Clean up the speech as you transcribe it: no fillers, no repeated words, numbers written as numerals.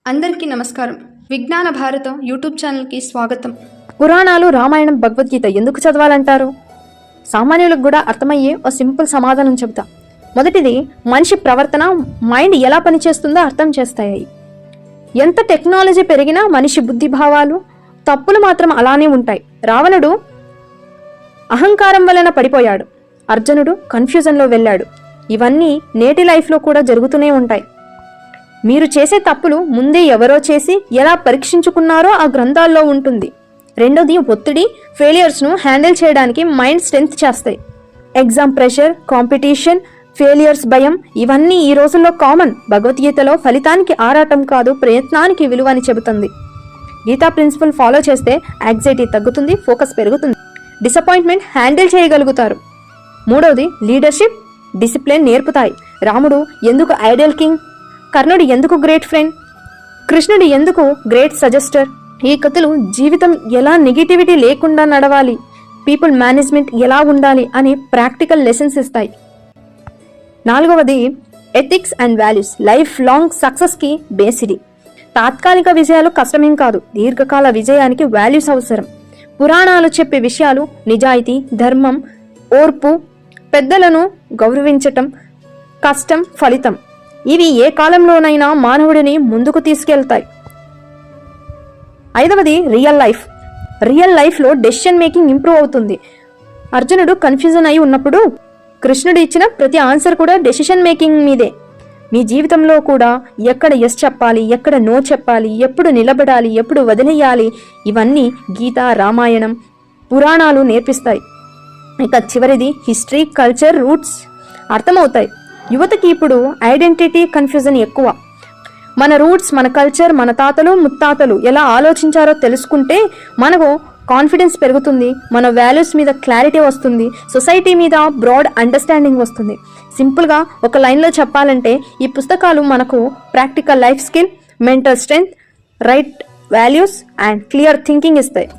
అందరికీ నమస్కారం. విజ్ఞాన భారతం యూట్యూబ్ ఛానల్కి స్వాగతం. పురాణాలు, రామాయణం, భగవద్గీత ఎందుకు చదవాలంటారు? సామాన్యులకు కూడా అర్థమయ్యే ఓ సింపుల్ సమాధానం చెబుతా. మొదటిది, మనిషి ప్రవర్తన, మైండ్ ఎలా పనిచేస్తుందో అర్థం చేస్తాయి. ఎంత టెక్నాలజీ పెరిగినా మనిషి బుద్ధి భావాలు, తప్పులు మాత్రం అలానే ఉంటాయి. రావణుడు అహంకారం వలన పడిపోయాడు, అర్జునుడు కన్ఫ్యూజన్లో వెళ్ళాడు. ఇవన్నీ నేటి లైఫ్లో కూడా జరుగుతూనే ఉంటాయి. మీరు చేసే తప్పులు ముందే ఎవరో చేసి ఎలా పరీక్షించుకున్నారో ఆ గ్రంథాల్లో ఉంటుంది. రెండోది, ఒత్తిడి, ఫెయిలియర్స్ను హ్యాండిల్ చేయడానికి మైండ్ స్ట్రెంగ్త్ చేస్తాయి. ఎగ్జామ్ ప్రెషర్, కాంపిటీషన్, ఫెయిలియర్స్ భయం ఇవన్నీ ఈ రోజుల్లో కామన్. భగవద్గీతలో ఫలితానికి ఆరాటం కాదు, ప్రయత్నానికి విలువ అని చెబుతుంది. గీతా ప్రిన్సిపల్ ఫాలో చేస్తే యాంగ్జైటీ తగ్గుతుంది, ఫోకస్ పెరుగుతుంది, డిసప్పాయింట్మెంట్ హ్యాండిల్ చేయగలుగుతారు. మూడవది, లీడర్షిప్, డిసిప్లిన్ నేర్పుతాయి. రాముడు ఎందుకు ఐడియల్ కింగ్, కర్ణుడు ఎందుకు గ్రేట్ ఫ్రెండ్, కృష్ణుడు ఎందుకు గ్రేట్ సజెస్టర్. ఈ కథలు జీవితం ఎలా నెగిటివిటీ లేకుండా నడవాలి, పీపుల్ మేనేజ్మెంట్ ఎలా ఉండాలి అని ప్రాక్టికల్ లెసన్స్ ఇస్తాయి. నాలుగవది, ethics and values, life long సక్సెస్కి బేసిడి. తాత్కాలిక విజయాలు కష్టమేం కాదు, దీర్ఘకాల విజయానికి వాల్యూస్ అవసరం. పురాణాలు చెప్పే విషయాలు నిజాయితీ, ధర్మం, ఓర్పు, పెద్దలను గౌరవించటం, కష్టం ఫలితం, ఇవి ఏ కాలంలోనైనా మానవుడిని ముందుకు తీసుకెళ్తాయి. ఐదవది, రియల్ లైఫ్లో డెసిషన్ మేకింగ్ ఇంప్రూవ్ అవుతుంది. అర్జునుడు కన్ఫ్యూజన్ అయి ఉన్నప్పుడు కృష్ణుడు ఇచ్చిన ప్రతి ఆన్సర్ కూడా డెసిషన్ మేకింగ్ మీదే. మీ జీవితంలో కూడా ఎక్కడ ఎస్ చెప్పాలి, ఎక్కడ నో చెప్పాలి, ఎప్పుడు నిలబడాలి, ఎప్పుడు వదిలేయాలి, ఇవన్నీ గీత, రామాయణం, పురాణాలు నేర్పిస్తాయి. ఇక చివరిది, హిస్టరీ, కల్చర్, రూట్స్ అర్థమవుతాయి. యువతకి ఇప్పుడు ఐడెంటిటీ కన్ఫ్యూజన్ ఎక్కువ. మన రూట్స్, మన కల్చర్, మన తాతలు ముత్తాతలు ఎలా ఆలోచించారో తెలుసుకుంటే మనకు కాన్ఫిడెన్స్ పెరుగుతుంది, మన వాల్యూస్ మీద క్లారిటీ వస్తుంది, సొసైటీ మీద బ్రాడ్ అండర్స్టాండింగ్ వస్తుంది. సింపుల్గా ఒక లైన్లో చెప్పాలంటే ఈ పుస్తకాలు మనకు practical life skill, mental strength, right values and clear thinking ఇస్తాయి.